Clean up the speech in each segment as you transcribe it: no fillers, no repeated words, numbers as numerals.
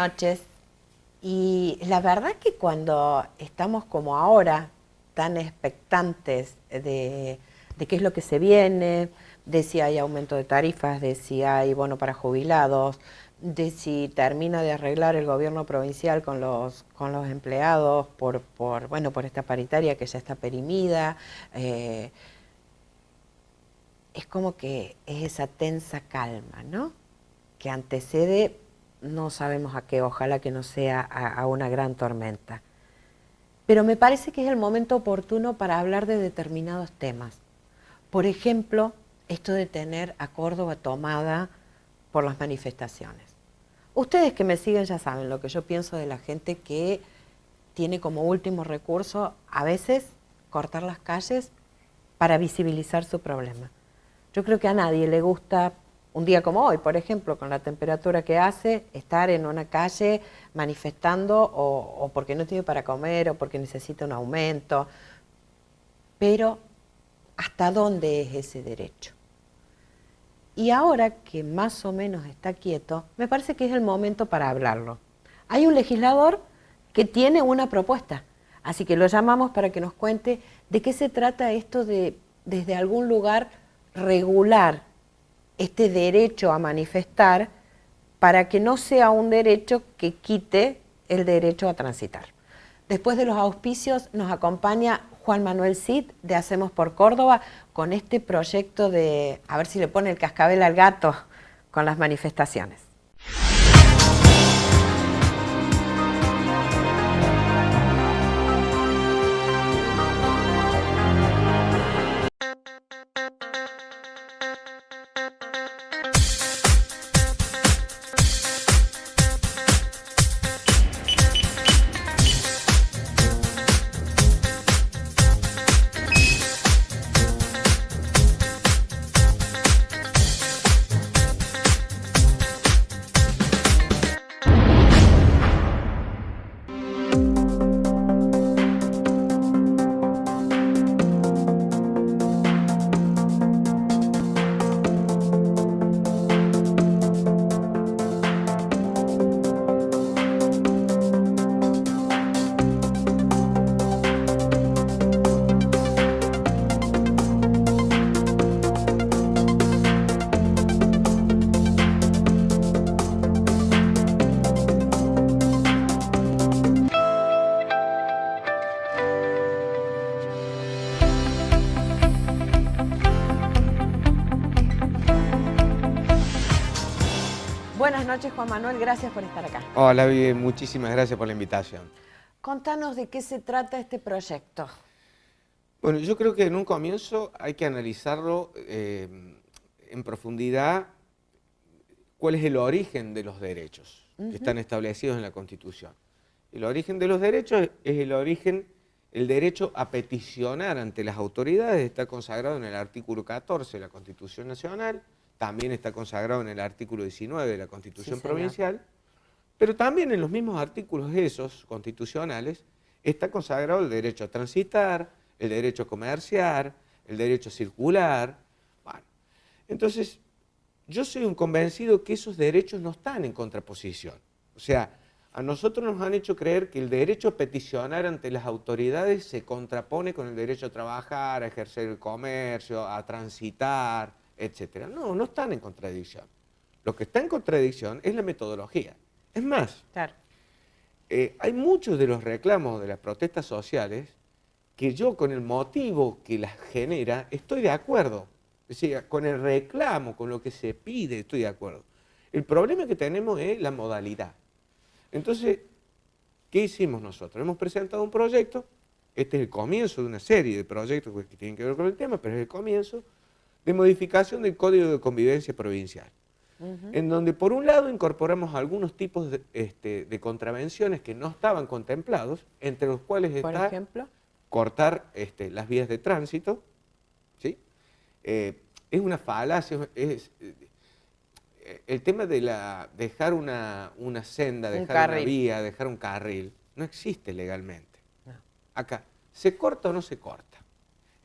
noches. Y la verdad que cuando estamos como ahora tan expectantes de qué es lo que se viene, de si hay aumento de tarifas, de si hay bono para jubilados, de si termina de arreglar el gobierno provincial con los empleados por esta paritaria que ya está perimida, es como que es esa tensa calma, ¿no? Que antecede, no sabemos a qué, ojalá que no sea a una gran tormenta. Pero me parece que es el momento oportuno para hablar de determinados temas. Por ejemplo, esto de tener a Córdoba tomada por las manifestaciones. Ustedes que me siguen ya saben lo que yo pienso de la gente que tiene como último recurso a veces cortar las calles para visibilizar su problema. Yo creo que a nadie le gusta, un día como hoy, por ejemplo, con la temperatura que hace, estar en una calle manifestando o porque no tiene para comer o porque necesita un aumento. Pero, ¿hasta dónde es ese derecho? Y ahora que más o menos está quieto, me parece que es el momento para hablarlo. Hay un legislador que tiene una propuesta, así que lo llamamos para que nos cuente de qué se trata esto de, desde algún lugar, regular este derecho a manifestar para que no sea un derecho que quite el derecho a transitar. Después de los auspicios nos acompaña Juan Manuel Cid de Hacemos por Córdoba con este proyecto de a ver si le pone el cascabel al gato con las manifestaciones. Buenas noches, Juan Manuel, gracias por estar acá. Hola, Vivi, muchísimas gracias por la invitación. Contanos de qué se trata este proyecto. Bueno, yo creo que en un comienzo hay que analizarlo en profundidad cuál es el origen de los derechos que están establecidos en la Constitución. El origen de los derechos es el derecho a peticionar ante las autoridades, está consagrado en el artículo 14 de la Constitución Nacional, también está consagrado en el artículo 19 de la Constitución Provincial, pero también en los mismos artículos esos constitucionales está consagrado el derecho a transitar, el derecho a comerciar, el derecho a circular. Bueno, entonces, yo soy un convencido que esos derechos no están en contraposición. O sea, a nosotros nos han hecho creer que el derecho a peticionar ante las autoridades se contrapone con el derecho a trabajar, a ejercer el comercio, a transitar, etc. No, no están en contradicción. Lo que está en contradicción es la metodología. Es más, Claro. Hay muchos de los reclamos de las protestas sociales que yo, con el motivo que las genera, estoy de acuerdo. Es decir, con el reclamo, con lo que se pide, estoy de acuerdo. El problema que tenemos es la modalidad. Entonces, ¿qué hicimos nosotros? Hemos presentado un proyecto, este es el comienzo de una serie de proyectos que tienen que ver con el tema, pero es el comienzo, de modificación del Código de Convivencia Provincial. En donde por un lado incorporamos algunos tipos de contravenciones que no estaban contemplados, entre los cuales está, por ejemplo, cortar las vías de tránsito, ¿sí? Es una falacia, el tema de dejar una senda, dejar una vía, dejar un carril, no existe legalmente. No. Acá, ¿se corta o no se corta?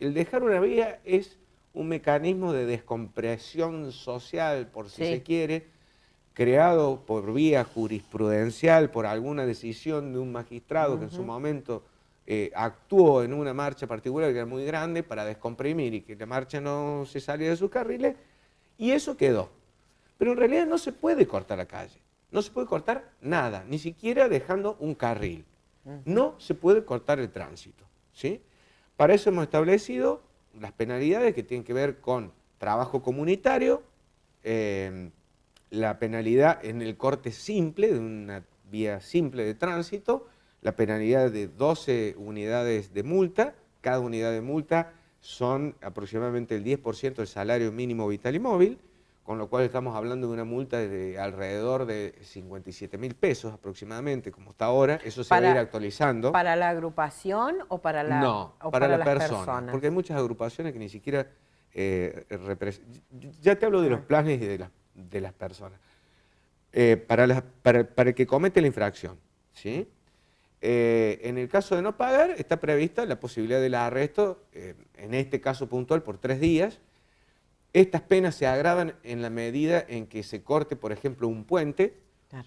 El dejar una vía es un mecanismo de descompresión social, por si se quiere, creado por vía jurisprudencial, por alguna decisión de un magistrado que en su momento actuó en una marcha particular que era muy grande para descomprimir y que la marcha no se salía de sus carriles, y eso quedó. Pero en realidad no se puede cortar la calle, no se puede cortar nada, ni siquiera dejando un carril. No se puede cortar el tránsito, ¿sí? Para eso hemos establecido las penalidades que tienen que ver con trabajo comunitario, la penalidad en el corte simple, de una vía simple de tránsito, la penalidad de 12 unidades de multa, cada unidad de multa son aproximadamente el 10% del salario mínimo vital y móvil, con lo cual estamos hablando de una multa de alrededor de 57.000 pesos aproximadamente, como está ahora. Eso se va a ir actualizando. ¿Para la agrupación o para la No, o para la las persona, personas? porque hay muchas agrupaciones que ni siquiera ya te hablo de los planes y de las personas. Para el que comete la infracción, ¿sí? En el caso de no pagar, está prevista la posibilidad del arresto, en este caso puntual, por 3 días. Estas penas se agravan en la medida en que se corte, por ejemplo, un puente,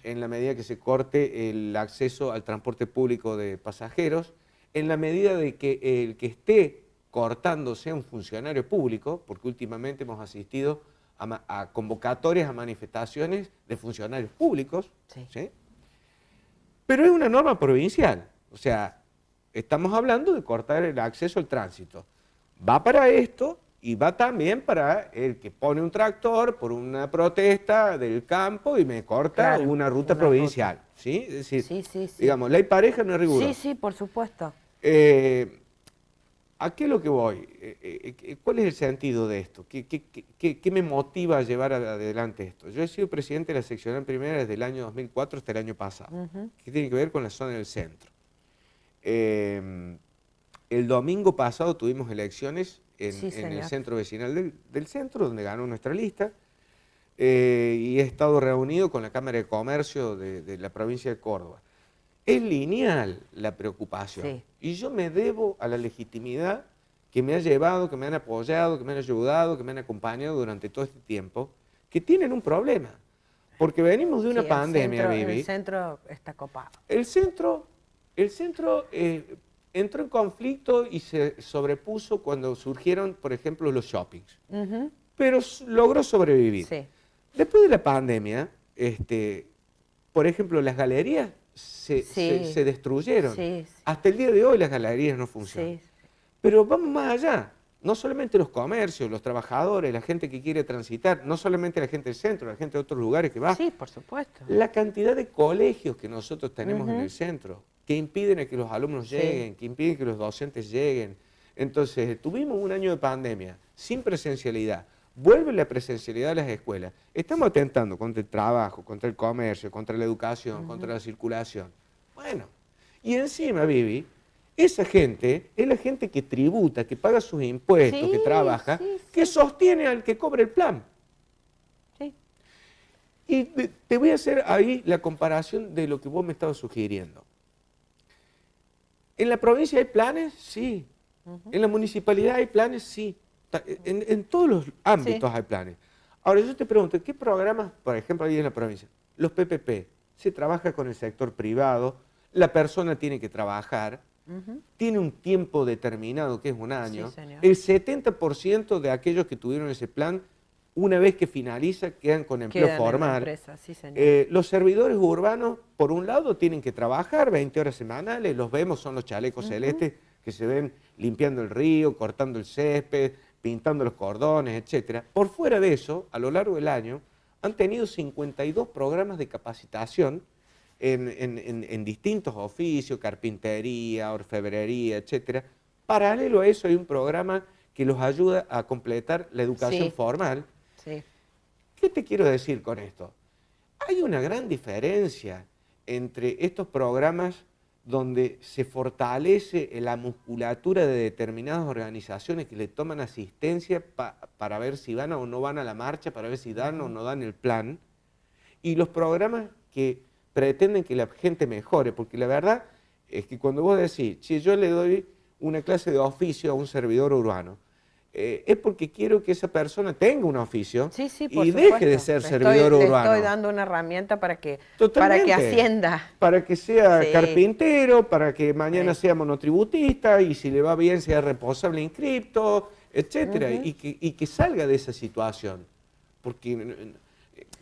en la medida que se corte el acceso al transporte público de pasajeros, en la medida de que el que esté cortando sea un funcionario público, porque últimamente hemos asistido a convocatorias, a manifestaciones de funcionarios públicos, ¿sí? Pero es una norma provincial, o sea, estamos hablando de cortar el acceso al tránsito. Va para esto y va también para el que pone un tractor por una protesta del campo y me corta una ruta provincial, ¿sí? Es decir, digamos, ley pareja no es rigurosa. Sí, por supuesto. ¿A qué es lo que voy? ¿Cuál es el sentido de esto? ¿Qué me motiva a llevar adelante esto? Yo he sido presidente de la seccional primera desde el año 2004 hasta el año pasado, que tiene que ver con la zona del centro. El domingo pasado tuvimos elecciones en el centro vecinal del centro, donde ganó nuestra lista, y he estado reunido con la Cámara de Comercio de la provincia de Córdoba. Es lineal la preocupación, y yo me debo a la legitimidad que me ha llevado, que me han apoyado, que me han ayudado, que me han acompañado durante todo este tiempo, que tienen un problema, porque venimos de una pandemia, Vivi. El centro está copado. El centro entró en conflicto y se sobrepuso cuando surgieron, por ejemplo, los shoppings, pero logró sobrevivir. Después de la pandemia, por ejemplo, las galerías se destruyeron. Hasta el día de hoy las galerías no funcionan. Pero vamos más allá. No solamente los comercios, los trabajadores, la gente que quiere transitar, no solamente la gente del centro, la gente de otros lugares que va. Sí, por supuesto. La cantidad de colegios que nosotros tenemos en el centro, que impiden a que los alumnos lleguen, que impiden que los docentes lleguen. Entonces, tuvimos un año de pandemia sin presencialidad. Vuelve la presencialidad a las escuelas. Estamos atentando contra el trabajo, contra el comercio, contra la educación, contra la circulación. Bueno, y encima, Vivi, esa gente es la gente que tributa, que paga sus impuestos, que trabaja, que sostiene al que cobra el plan. Y te voy a hacer ahí la comparación de lo que vos me estabas sugiriendo. ¿En la provincia hay planes? Sí. ¿En la municipalidad hay planes? Sí. En todos los ámbitos hay planes. Ahora yo te pregunto, ¿qué programas, por ejemplo, hay en la provincia? Los PPP. Se trabaja con el sector privado, la persona tiene que trabajar, tiene un tiempo determinado, que es un año. El 70% de aquellos que tuvieron ese plan, una vez que finaliza, quedan con empleo formal. Los servidores urbanos, por un lado, tienen que trabajar 20 horas semanales, los vemos, son los chalecos celestes que se ven limpiando el río, cortando el césped, pintando los cordones, etc. Por fuera de eso, a lo largo del año, han tenido 52 programas de capacitación en distintos oficios, carpintería, orfebrería, etc. Paralelo a eso hay un programa que los ayuda a completar la educación formal. ¿Qué te quiero decir con esto? Hay una gran diferencia entre estos programas donde se fortalece la musculatura de determinadas organizaciones que le toman asistencia para ver si van o no van a la marcha, para ver si dan o no dan el plan, y los programas que pretenden que la gente mejore, porque la verdad es que cuando vos decís, si yo le doy una clase de oficio a un servidor urbano, es porque quiero que esa persona tenga un oficio Sí, sí, por y supuesto. deje de ser servidor Le urbano. estoy dando una herramienta para que Totalmente. ascienda. Para que sea Sí, carpintero, para que mañana sí. sea monotributista y si le va bien sea responsable en cripto, etcétera, Ujú. y que salga de esa situación. Porque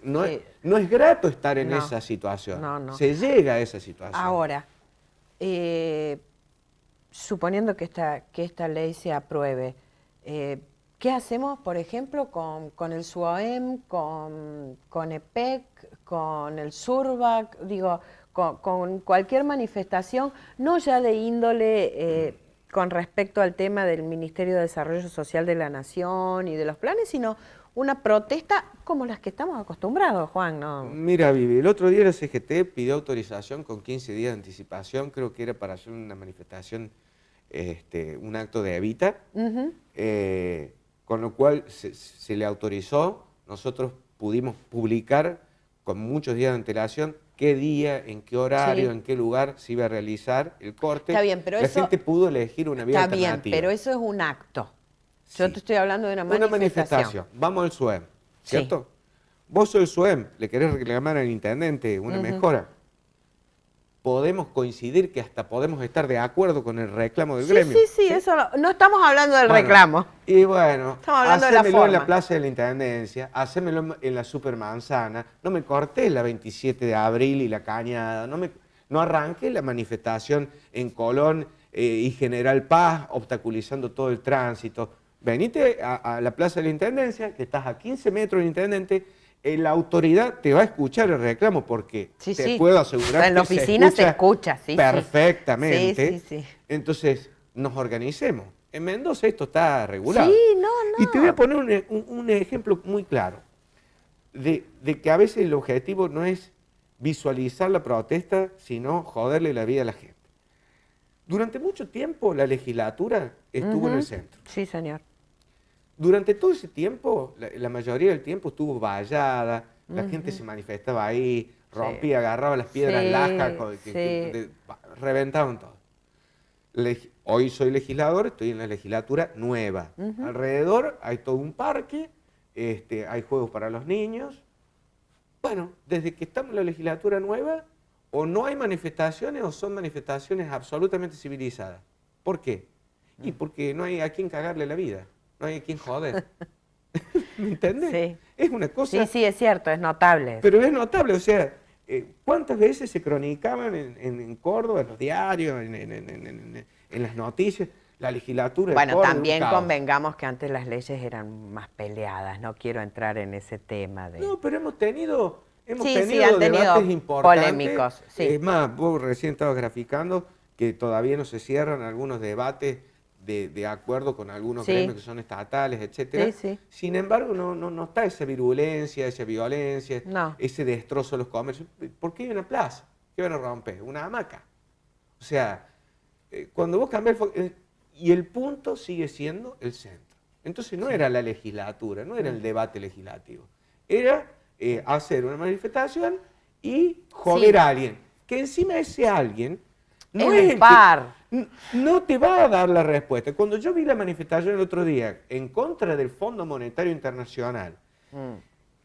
Sí. no es grato estar en No, esa situación. no, no. Se llega a esa situación. Ahora, eh, suponiendo que esta ley se apruebe, ¿qué hacemos, por ejemplo, con el SUAEM, con EPEC, con el SURBAC, digo, con cualquier manifestación, no ya de índole con respecto al tema del Ministerio de Desarrollo Social de la Nación y de los planes, sino una protesta como las que estamos acostumbrados, Juan, ¿no? Mira, Vivi, el otro día la CGT pidió autorización con 15 días de anticipación, creo que era para hacer una manifestación, un acto de evita, Ujú. con lo cual se le autorizó, nosotros pudimos publicar con muchos días de antelación qué día, en qué horario, Sí. en qué lugar se iba a realizar el corte. Está bien, pero La eso gente pudo elegir una vía está bien, alternativa. pero eso es un acto. Yo te Sí. estoy hablando de una Una manifestación. manifestación. Vamos al SUEM, Sí. ¿cierto? Vos sos el SUEM, le querés reclamar al intendente una Ujú. mejora. Podemos coincidir que hasta podemos estar de acuerdo con el reclamo del Sí, gremio. sí, sí, eso no estamos hablando del Bueno, reclamo. y bueno, Estamos hablando de la hacémelo en la forma. Plaza de la Intendencia, hacémelo en la Supermanzana, no me corté la 27 de abril y la Cañada, no arranqué la manifestación en Colón y General Paz, obstaculizando todo el tránsito. Venite a la Plaza de la Intendencia, que estás a 15 metros del Intendente, la autoridad te va a escuchar el reclamo porque Sí, te sí. puedo asegurar En la que oficina se escucha, sí, sí. perfectamente. Sí, sí, sí. Entonces, nos organicemos. En Mendoza esto está Sí, regulado. no, Y te voy a no. poner un ejemplo muy claro de que a veces el objetivo no es visualizar la protesta, sino joderle la vida a la gente. Durante mucho tiempo la legislatura estuvo en el Ujú. centro. Sí, señor. Durante todo ese tiempo, la mayoría del tiempo estuvo vallada, la gente Ujú. se manifestaba ahí, Sí. rompía, agarraba las piedras lajas, Sí, sí. reventaban todo. Hoy soy legislador, estoy en la legislatura nueva. Ujú. Alrededor hay todo un parque, hay juegos para los niños. Bueno, desde que estamos en la legislatura nueva, o no hay manifestaciones o son manifestaciones absolutamente civilizadas. ¿Por qué? Y porque no hay a quien cagarle la vida, no hay a quien joder. ¿Me entendés? Sí. Es una cosa, Sí, sí, es cierto, es notable eso. pero es notable, o sea, ¿cuántas veces se cronicaban en Córdoba, en los diarios, en las noticias, la legislatura de Bueno, Córdoba, un también caos? convengamos que antes las leyes eran más peleadas, no quiero entrar en ese tema de... No, pero hemos tenido Sí, sí, han debates tenido importantes. polémicos, sí. Es más, vos recién estabas graficando que todavía no se cierran algunos debates de acuerdo con algunos Sí. gremios que son estatales, etcétera. Sí, sí. Sin embargo, no está esa virulencia, esa violencia, No. ese destrozo de los comercios. ¿Por qué hay una plaza? ¿Qué van a romper? Una hamaca. O sea, cuando vos cambiás y el punto sigue siendo el centro. Entonces no era la legislatura, no era el debate legislativo. Era hacer una manifestación y joder Sí. a alguien. Que encima ese alguien no Es es un el par. que no te va a dar la respuesta. Cuando yo vi la manifestación el otro día en contra del Fondo Monetario Internacional,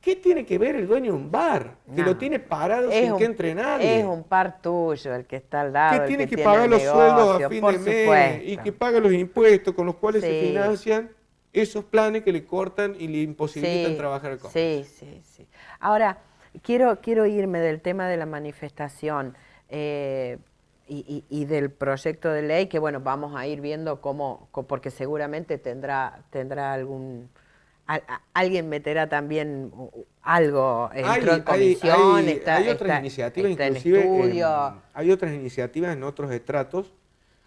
¿qué tiene que ver el dueño de un bar? Que No. lo tiene parado Es sin que entre nadie. Es un par tuyo, el que está al Que lado, el tiene que que tiene pagar el los sueldos a negocio, fin por de mes supuesto. y que paga los impuestos con los cuales se Sí. financian esos planes que le cortan y le imposibilitan Sí, trabajar al comercio. sí, sí, sí. Ahora, quiero irme del tema de la manifestación y del proyecto de ley, que bueno, vamos a ir viendo porque seguramente tendrá alguien meterá también algo, entró en comisión, Hay otras iniciativas, está en inclusive estudio. hay otras iniciativas en otros estratos.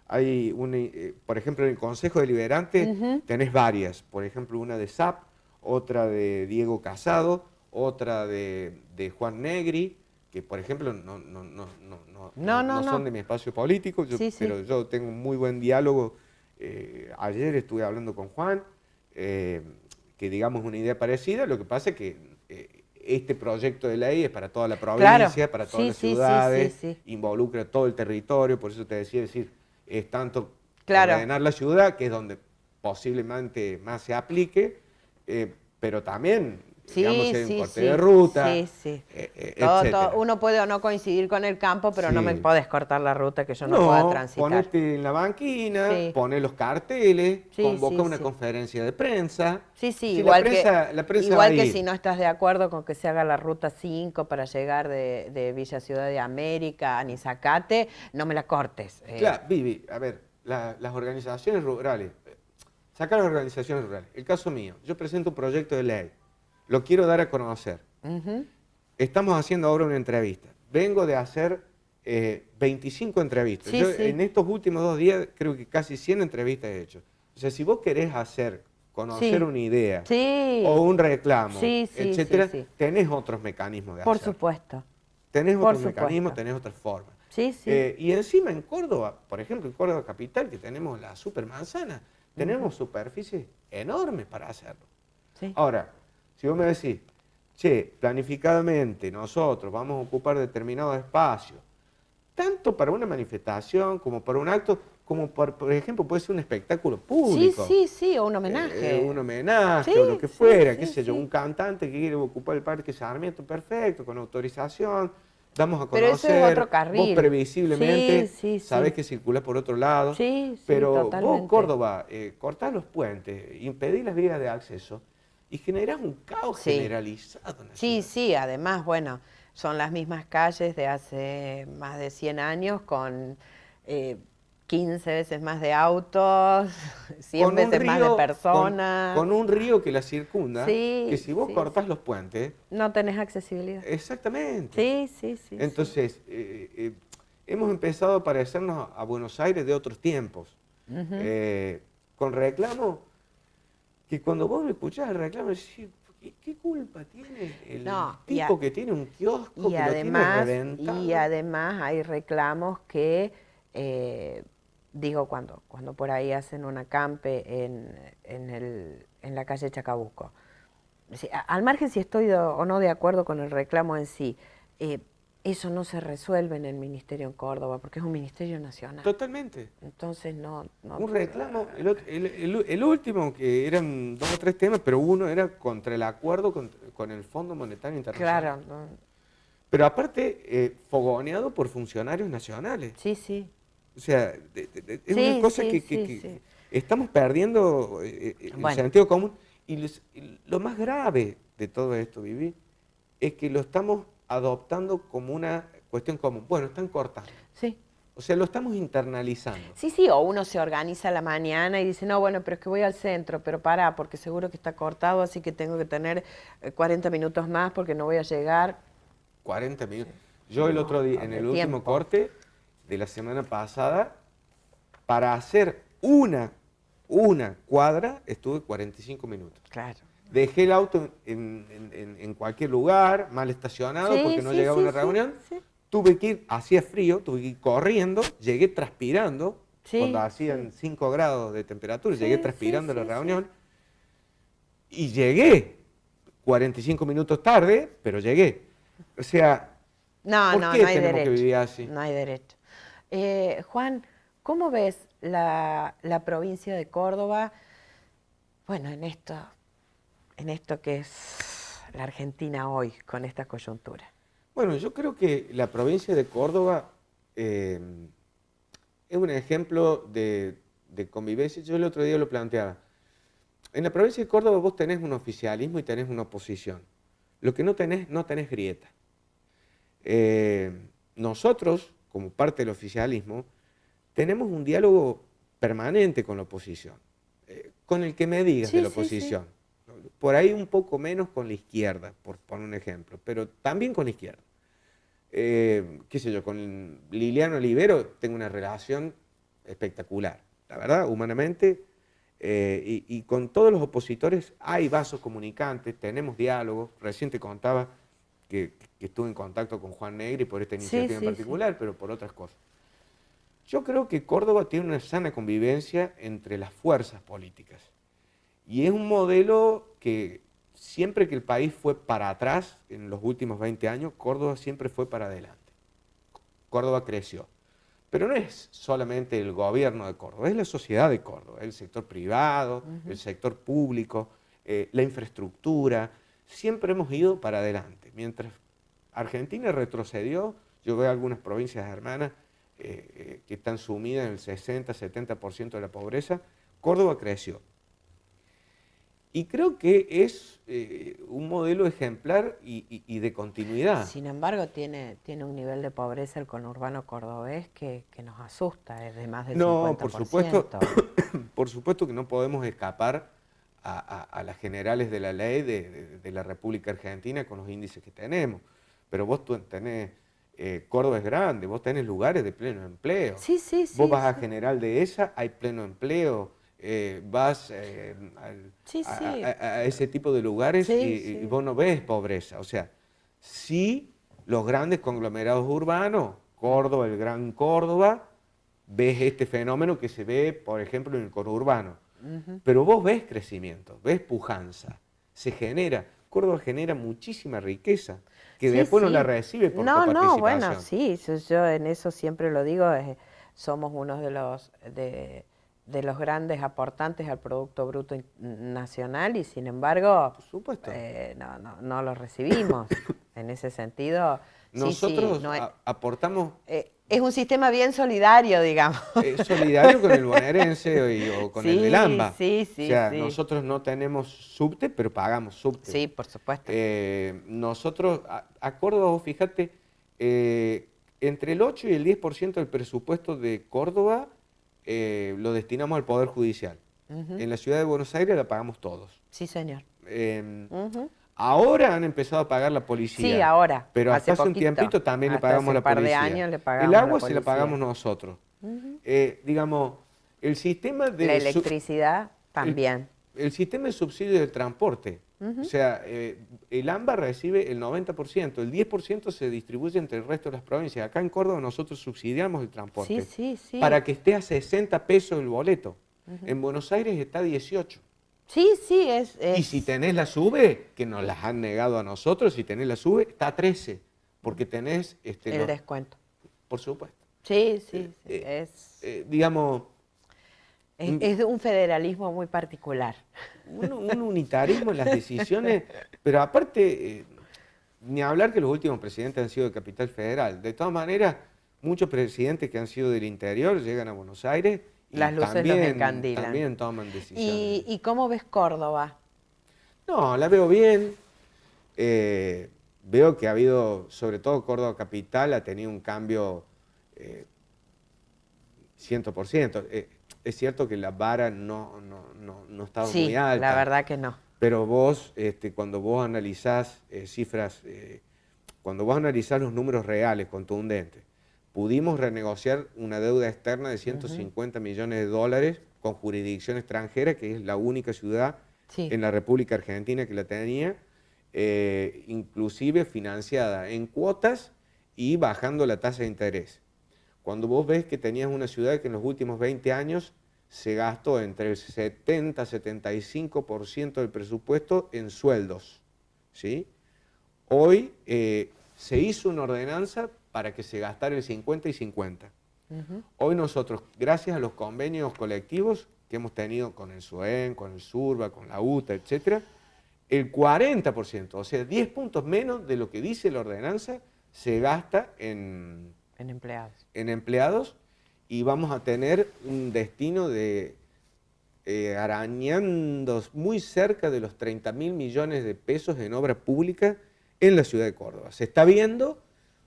Por ejemplo, en el Consejo Deliberante Ujú. tenés varias. Por ejemplo, una de SAP, otra de Diego Casado, otra de Juan Negri, que por ejemplo no son de mi espacio político, Sí, sí. pero yo tengo un muy buen diálogo. Ayer estuve hablando con Juan, que digamos una idea parecida. Lo que pasa es que este proyecto de ley es para toda la provincia, Claro. para todas Sí, las sí, sí, ciudades, sí, sí. involucra todo el territorio, por eso te decía, es tanto Claro. ordenar la ciudad, que es donde posiblemente más se aplique, pero también, Sí, digamos, en sí, corte sí, de ruta, sí, sí. etcétera. Uno puede o no coincidir con el campo, pero no me Sí. podés cortar la ruta que yo no pueda No, transitar. ponete en la banquina, Sí, pone los carteles, sí, convoca sí, una sí. conferencia de prensa. Sí, sí, Si la prensa va a igual que si ir. no estás de acuerdo con que se haga la ruta 5 para llegar de Villa Ciudad de América a Nizacate, no me la cortes. Claro, Vivi, a ver, las organizaciones rurales, sacar las organizaciones rurales. El caso mío, yo presento un proyecto de ley, lo quiero dar a conocer. Ujú. Estamos haciendo ahora una entrevista. Vengo de hacer 25 entrevistas. Sí, Yo sí, en estos últimos 2 días creo que casi 100 entrevistas he hecho. O sea, si vos querés conocer sí, una idea o sí, un reclamo, sí, sí, sí, etcétera, sí. tenés otros mecanismos de Por hacerlo. supuesto, Tenés por otros mecanismos, supuesto. tenés otras formas. Sí, sí. Y encima en Córdoba, por ejemplo, en Córdoba Capital, que tenemos la supermanzana, Ujú. tenemos superficies enormes para hacerlo. Sí, Ahora, si vos me decís, che, planificadamente nosotros vamos a ocupar determinado espacio, tanto para una manifestación como para un acto, como por ejemplo puede ser un espectáculo sí, público, sí, sí, o un un homenaje. homenaje Sí, o lo que sí, fuera, qué sí, sé yo, sí. un cantante que quiere ocupar el Parque Sarmiento, perfecto, con autorización, damos a Pero eso es otro conocer, vos carril. Sí, previsiblemente sí, sabés sí. que circulás por otro lado, Sí, sí, pero vos, totalmente. Córdoba, cortás los puentes, impedís las vías de acceso y generás un caos Sí, generalizado en la sí, ciudad. sí. Además, bueno, son las mismas calles de hace más de 100 años con eh, 15 veces más de autos, 100 Con un veces más de río, personas. con un río que la circunda, que Sí, si vos sí, cortás sí. los puentes, No tenés accesibilidad. exactamente. Sí, sí, sí, sí. Entonces, hemos empezado a parecernos a Buenos Aires de otros tiempos, Ujú. eh, con reclamos que cuando vos me escuchás el reclamo, decís, ¿qué culpa tiene el No, tipo que tiene un kiosco que lo tiene y reventado? además hay reclamos que, eh, digo, cuando por ahí hacen un acampe en la calle Chacabuco. Sí, al margen si estoy o no de acuerdo con el reclamo en sí, eh, eso no se resuelve en el Ministerio en Córdoba, porque es un ministerio nacional. Totalmente. Entonces no, no, Un reclamo, el último, que eran 2 o 3 temas, pero uno era contra el acuerdo con el Fondo Monetario Internacional. claro, no, Pero aparte, fogoneado por funcionarios nacionales. sí, sí, O sea, es una sí, cosa sí, que sí, sí. estamos perdiendo el Bueno, sentido común. Y lo más grave de todo esto, Vivi, es que lo estamos adoptando como una cuestión común. Bueno, están cortando. sí. O sea, lo estamos internalizando. Sí, sí, o uno se organiza a la mañana y dice, no, bueno, pero es que voy al centro, pero pará, porque seguro que está cortado, así que tengo que tener 40 minutos más porque no voy a llegar. 40 minutos. Yo Un el otro día, montón en de el último tiempo. corte de la semana pasada, para hacer una cuadra, estuve 45 minutos. Claro. Dejé el auto en cualquier lugar, mal estacionado, Sí, porque no sí, llegaba a sí, una sí, reunión. sí. Tuve que ir, hacía frío, tuve que ir corriendo, llegué transpirando, cuando Sí, sí. hacían 5 grados de temperatura, llegué Sí, sí, transpirando a la sí, sí. reunión y llegué 45 minutos tarde, pero llegué. O sea, No, ¿por no, no qué hay tenemos que derecho. vivir así? No hay derecho. Juan, ¿cómo ves la provincia de Córdoba? Bueno, en esto que es la Argentina hoy, con esta coyuntura. Bueno, yo creo que la provincia de Córdoba eh, es un ejemplo de convivencia. Yo el otro día lo planteaba. En la provincia de Córdoba vos tenés un oficialismo y tenés una oposición. Lo que no tenés grieta. Eh, Nosotros, como parte del oficialismo, tenemos un diálogo permanente con la oposición, con el que me digas de Sí, la sí, sí. oposición. Por ahí un poco menos con la izquierda, por poner un ejemplo, pero también con la izquierda. Qué sé yo, con Liliano Olivero tengo una relación espectacular, la verdad, humanamente, y con todos los opositores hay vasos comunicantes, tenemos diálogo. Recién te contaba que estuve en contacto con Juan Negri por esta Sí, iniciativa en sí, sí. particular, pero por otras cosas. Yo creo que Córdoba tiene una sana convivencia entre las fuerzas políticas. Y es un modelo que siempre que el país fue para atrás en los últimos 20 años, Córdoba siempre fue para adelante. Córdoba creció. Pero no es solamente el gobierno de Córdoba, es la sociedad de Córdoba, el sector privado, el sector público, la infraestructura. Siempre hemos ido para adelante. Mientras Argentina retrocedió, yo veo algunas provincias hermanas que están sumidas en el 60-70% de la pobreza, Córdoba creció. Y creo que es un modelo ejemplar y de continuidad. Sin embargo, tiene un nivel de pobreza el conurbano cordobés que nos asusta, es de más del 50%. Por supuesto que no podemos escapar a las generales de la ley de la República Argentina con los índices que tenemos. Pero vos tenés, Córdoba es grande, vos tenés lugares de pleno empleo. Sí, sí, Vos sí. vas a Sí. General Dehesa, hay pleno empleo. Vas Sí, sí. a ese tipo de lugares Sí, y sí. vos no ves pobreza. O sea, sí los grandes conglomerados urbanos, Córdoba, el Gran Córdoba, ves este fenómeno que se ve, por ejemplo, en el conurbano. Pero vos ves crecimiento, ves pujanza, se genera. Córdoba genera muchísima riqueza que Sí, después no la sí. recibe por tu No, participación. bueno, sí, yo en eso siempre lo digo, somos uno de los grandes aportantes al Producto Bruto Nacional y sin embargo Por supuesto. no lo recibimos. En ese sentido, sí, Nosotros no aportamos es un sistema bien solidario, digamos. solidario con el bonaerense o con el del Sí, AMBA. sí, O sí, sea, sí. nosotros no tenemos subte, pero pagamos subte. Sí, por supuesto. Nosotros, a Córdoba, vos fíjate, entre el 8 y el 10% del presupuesto de Córdoba lo destinamos al Poder Judicial. En la ciudad de Buenos Aires la pagamos todos. Sí, señor. Ahora han empezado a pagar la policía. Sí, ahora. Pero hasta hace un poquito. tiempito también le Hasta pagamos a hace la un par de policía. años le pagamos El a agua la se la policía. pagamos nosotros. Digamos, el sistema de... La electricidad también. El sistema de subsidio del transporte. O sea, el AMBA recibe el 90%, el 10% se distribuye entre el resto de las provincias. Acá en Córdoba nosotros subsidiamos el transporte. Sí, sí. Para que esté a 60 pesos el boleto. En Buenos Aires está a 18. Sí, sí, es... Y si tenés la SUBE, que nos las han negado a nosotros, si tenés la SUBE, está a 13, porque tenés... el descuento. Por supuesto. Sí, Digamos... Es de un federalismo muy particular. Un unitarismo en las decisiones, pero aparte, ni hablar que los últimos presidentes han sido de Capital Federal. De todas maneras, muchos presidentes que han sido del interior llegan a Buenos Aires y las luces los encandilan. También toman decisiones. ¿Y cómo ves Córdoba? No, la veo bien. Veo que ha habido, sobre todo Córdoba Capital, ha tenido un cambio 100%. Es cierto que la vara no estaba muy alta. Sí, la verdad que no. Pero vos, cuando vos analizás cifras, cuando vos analizás los números reales, contundentes, pudimos renegociar una deuda externa de 150 millones de dólares con jurisdicción extranjera, que es la única ciudad en la República Argentina que la tenía, inclusive financiada en cuotas y bajando la tasa de interés. Cuando vos ves que tenías una ciudad que en los últimos 20 años se gastó entre el 70-75% del presupuesto en sueldos, ¿sí? Hoy se hizo una ordenanza para que se gastara el 50 y 50. Hoy nosotros, gracias a los convenios colectivos que hemos tenido con el SUEN, con el SURBA, con la UTA, etc., el 40%, o sea, 10 puntos menos de lo que dice la ordenanza, se gasta en empleados y vamos a tener un destino de arañando muy cerca de los 30.000 millones de pesos en obra pública en la ciudad de Córdoba. Se está viendo,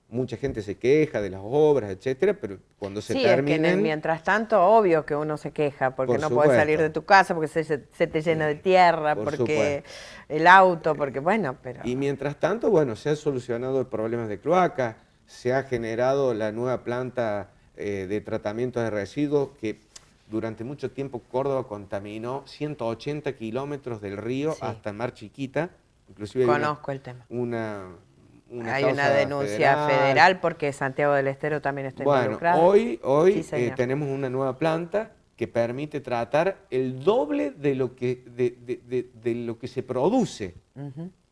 mucha gente se queja de las obras, etcétera, pero cuando se terminen... Es que mientras tanto, obvio que uno se queja, porque no puedes salir de tu casa, porque se te llena de tierra, porque el auto, porque bueno, pero... Y mientras tanto, bueno, se han solucionado problemas de cloaca, se ha generado la nueva planta de tratamiento de residuos que durante mucho tiempo Córdoba contaminó 180 kilómetros del río hasta Mar Chiquita. Inclusive conozco el tema. Hay causa una denuncia federal porque Santiago del Estero también está involucrado. Hoy tenemos una nueva planta que permite tratar el doble de lo que, de lo que se produce.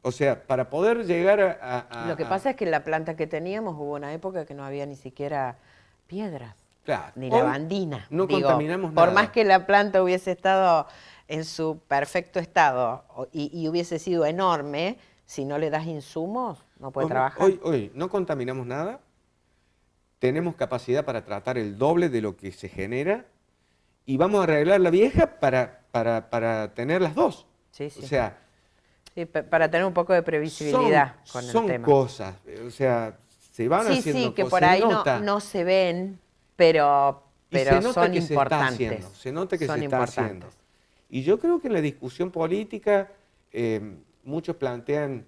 O sea, para poder llegar a... Lo que pasa es que en la planta que teníamos hubo una época que no había ni siquiera piedras. Claro. ni Hoy lavandina. no Digo, contaminamos por nada. más que la planta hubiese estado en su perfecto estado y hubiese sido enorme, si no le das insumos, no puede trabajar. Hoy no contaminamos nada, tenemos capacidad para tratar el doble de lo que se genera y vamos a arreglar la vieja para tener las dos. Sí, O sí. sea, Sí, para tener un poco de previsibilidad con el son tema. cosas, o sea, se van Sí, sí, haciendo que cosas, por se ahí nota. no se ven, pero Y se nota son que se está haciendo, importantes. se nota que se Son está haciendo. importantes. Y yo creo que en la discusión política muchos plantean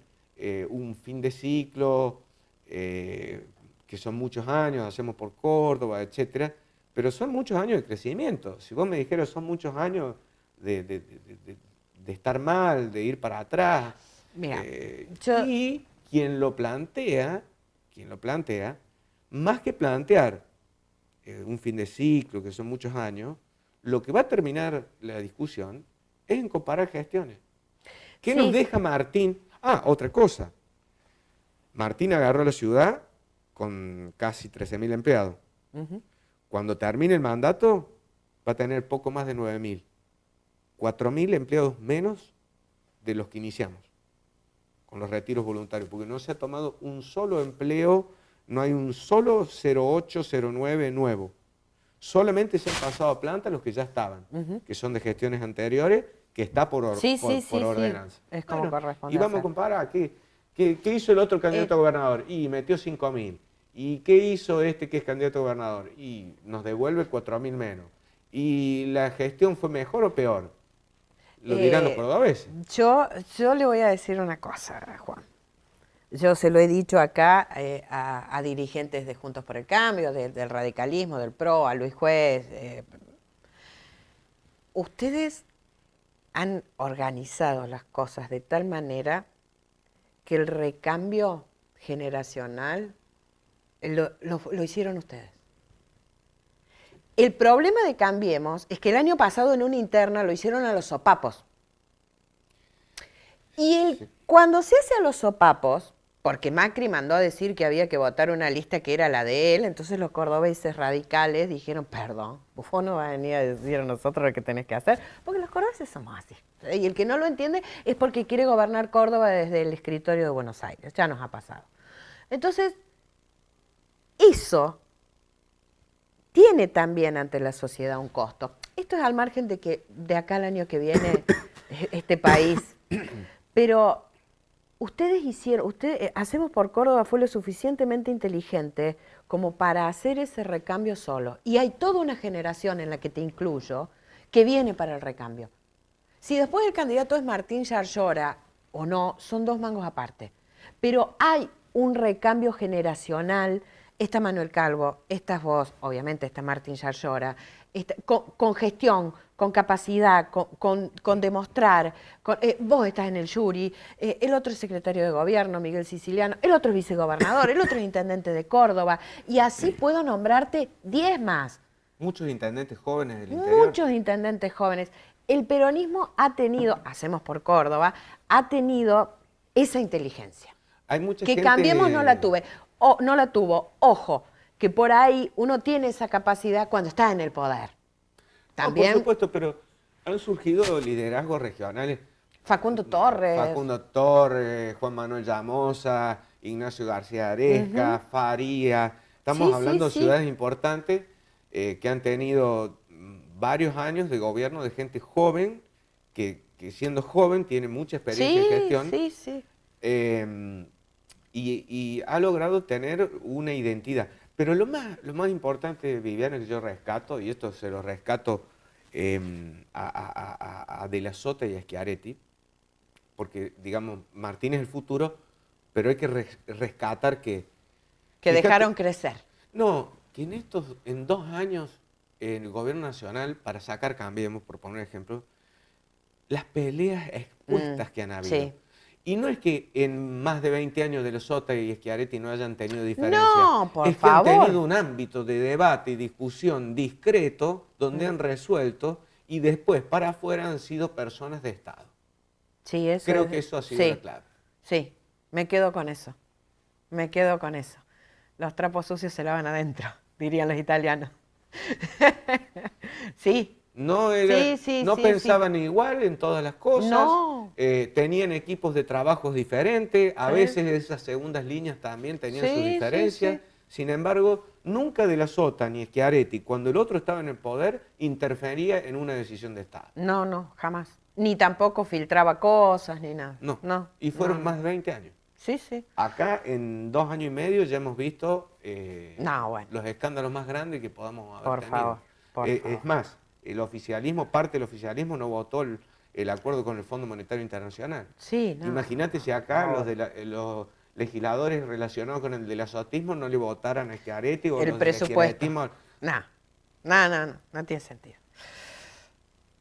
un fin de ciclo, que son muchos años, hacemos por Córdoba, etcétera, pero son muchos años de crecimiento. Si vos me dijeras son muchos años de estar mal, de ir para atrás, Mira, y quien lo plantea, más que plantear un fin de ciclo, que son muchos años, lo que va a terminar la discusión es en comparar gestiones. ¿Qué nos sí, deja Martín? Ah, otra cosa. Martín agarró la ciudad con casi 13.000 empleados. ujú. Cuando termine el mandato, va a tener poco más de 9.000. 4.000 empleados menos de los que iniciamos con los retiros voluntarios, porque no se ha tomado un solo empleo, no hay un solo 08, 09 nuevo. Solamente se han pasado a planta los que ya estaban, que son de gestiones anteriores, que está por Sí, sí, sí, sí. ordenanza. Es como Bueno, corresponde y vamos a hacer. comparar, ¿qué hizo el otro candidato a gobernador? Y metió 5.000. ¿Y qué hizo este que es candidato a gobernador? Y nos devuelve 4.000 menos. ¿Y la gestión fue mejor o peor? Lo dirán los Eh, cordobeses. yo le voy a decir una cosa, Juan. Yo se lo he dicho acá a dirigentes de Juntos por el Cambio, del radicalismo, del PRO, a Luis Juez. Ustedes han organizado las cosas de tal manera que el recambio generacional lo hicieron ustedes. El problema de Cambiemos es que el año pasado en una interna lo hicieron a los sopapos. Y cuando se hace a los sopapos, porque Macri mandó a decir que había que votar una lista que era la de él, entonces los cordobeses radicales dijeron, perdón, vos no vas a venir a decir a nosotros lo que tenés que hacer, porque los cordobeses somos así. Y el que no lo entiende es porque quiere gobernar Córdoba desde el escritorio de Buenos Aires, ya nos ha pasado. Entonces, eso tiene también ante la sociedad un costo. Esto es al margen de que de acá al año que viene este país, pero Hacemos por Córdoba fue lo suficientemente inteligente como para hacer ese recambio solo. Y hay toda una generación en la que te incluyo que viene para el recambio. Si después el candidato es Martín Yarlora o no, son dos mangos aparte. Pero hay un recambio generacional. Está Manuel Calvo, estás vos, obviamente está Martín Yarlora, con gestión, con capacidad, con demostrar. Vos estás en el jury, el otro es secretario de gobierno, Miguel Siciliano, el otro es vicegobernador, el otro es intendente de Córdoba, y así puedo nombrarte 10 más. Muchos intendentes jóvenes del interior. Muchos intendentes jóvenes. El peronismo ha tenido, hacemos por Córdoba, ha tenido esa inteligencia. Hay mucha Que gente... Cambiemos no la tuvo. Ojo, que por ahí uno tiene esa capacidad cuando está en el poder. También. No, por supuesto, pero han surgido liderazgos regionales. Facundo Torres. Juan Manuel Llamosa, Ignacio García Aresca, Faría. Estamos Sí, hablando de sí. ciudades importantes que han tenido varios años de gobierno de gente joven, que siendo joven tiene mucha experiencia en gestión. Sí. Y ha logrado tener una identidad. Pero lo más importante, Viviana, que yo rescato, y esto se lo rescato a De la Sota y a Schiaretti, porque, digamos, Martín es el futuro, pero hay que rescatar que... Que fíjate, dejaron crecer. No, que en 2 años, en el gobierno nacional, para sacar Cambiemos, por poner ejemplo, las peleas expuestas que han habido. Sí. Y no es que en más de 20 años de los Sota y Schiaretti no hayan tenido diferencias. No, por es que favor. han tenido un ámbito de debate y discusión discreto donde han resuelto y después para afuera han sido personas de Estado. Sí, eso Creo que eso ha sido la clave. Sí, me quedo con eso. Los trapos sucios se lavan adentro, dirían los italianos. Sí, No, sí, sí, no sí, sí. pensaban igual en todas las cosas, No, tenían equipos de trabajos diferentes, a sí, veces esas segundas líneas también tenían sus sí, sí, diferencias. sí. Sin embargo, nunca De la Sota ni Schiaretti, cuando el otro estaba en el poder, interfería en una decisión de Estado. No, no, jamás. Ni tampoco filtraba cosas, ni nada. No, No, y no, fueron no. más de 20 años. Sí, sí. Acá en 2 años y medio ya hemos visto No, bueno, los escándalos más grandes que podamos haber por tenido. favor, por Es favor. más, el oficialismo, parte del oficialismo no votó el acuerdo con el Fondo Monetario Internacional. Sí, no, Imagínate no, si por acá favor. los legisladores relacionados con el del azotismo no le votaran a Schiaretti o El los del presupuesto. schiarettismo. No, no, no, no, no tiene sentido.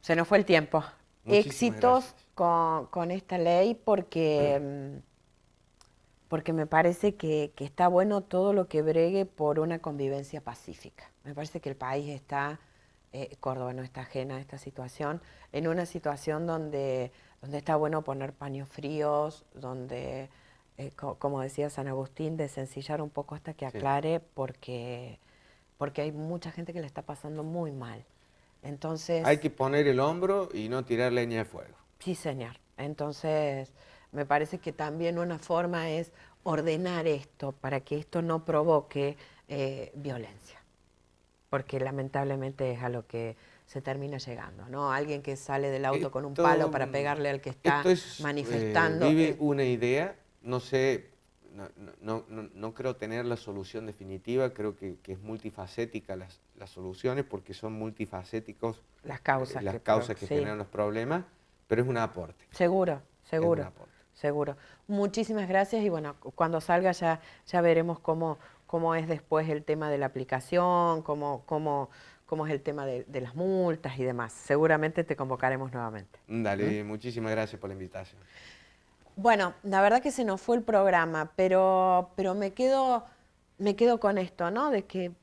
Se nos fue el tiempo. Muchísimas Éxitos gracias. con esta ley porque me parece que está bueno todo lo que bregue por una convivencia pacífica. Me parece que el país está, Córdoba no está ajena a esta situación, en una situación donde está bueno poner paños fríos, donde, como decía San Agustín, de sencillar un poco hasta que Sí. aclare, porque hay mucha gente que le está pasando muy mal. Hay Entonces, que poner el hombro y no tirar leña de fuego. sí, señor. Entonces, me parece que también una forma es ordenar esto para que esto no provoque violencia, porque lamentablemente es a lo que se termina llegando, ¿no? Alguien que sale del auto con un palo Esto, para pegarle al que está esto es, manifestando. vive una idea, no sé, no creo tener la solución definitiva, creo que es multifacética las soluciones porque son multifacéticos Las causas las que... causas que Sí, generan los problemas, pero es un aporte, seguro, es un seguro, aporte. seguro. Muchísimas gracias y bueno, cuando salga ya veremos cómo es después el tema de la aplicación, cómo es el tema de las multas y demás. Seguramente te convocaremos nuevamente. ¿Mm? Dale, muchísimas gracias por la invitación. Bueno, la verdad que se nos fue el programa, pero me quedo con esto, ¿no? De que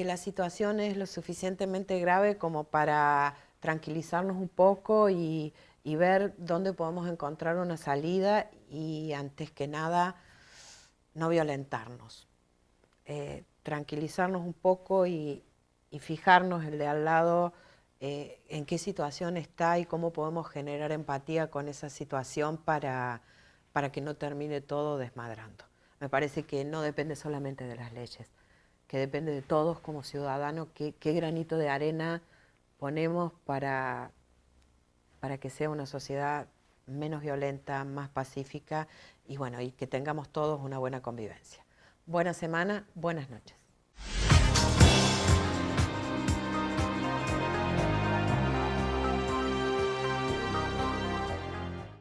la situación es lo suficientemente grave como para tranquilizarnos un poco y ver dónde podemos encontrar una salida y antes que nada no violentarnos. Tranquilizarnos un poco y fijarnos el de al lado en qué situación está y cómo podemos generar empatía con esa situación para que no termine todo desmadrando. Me parece que no depende solamente de las leyes, que depende de todos como ciudadanos, qué granito de arena ponemos para que sea una sociedad menos violenta, más pacífica y bueno, y que tengamos todos una buena convivencia. Buena semana, buenas noches.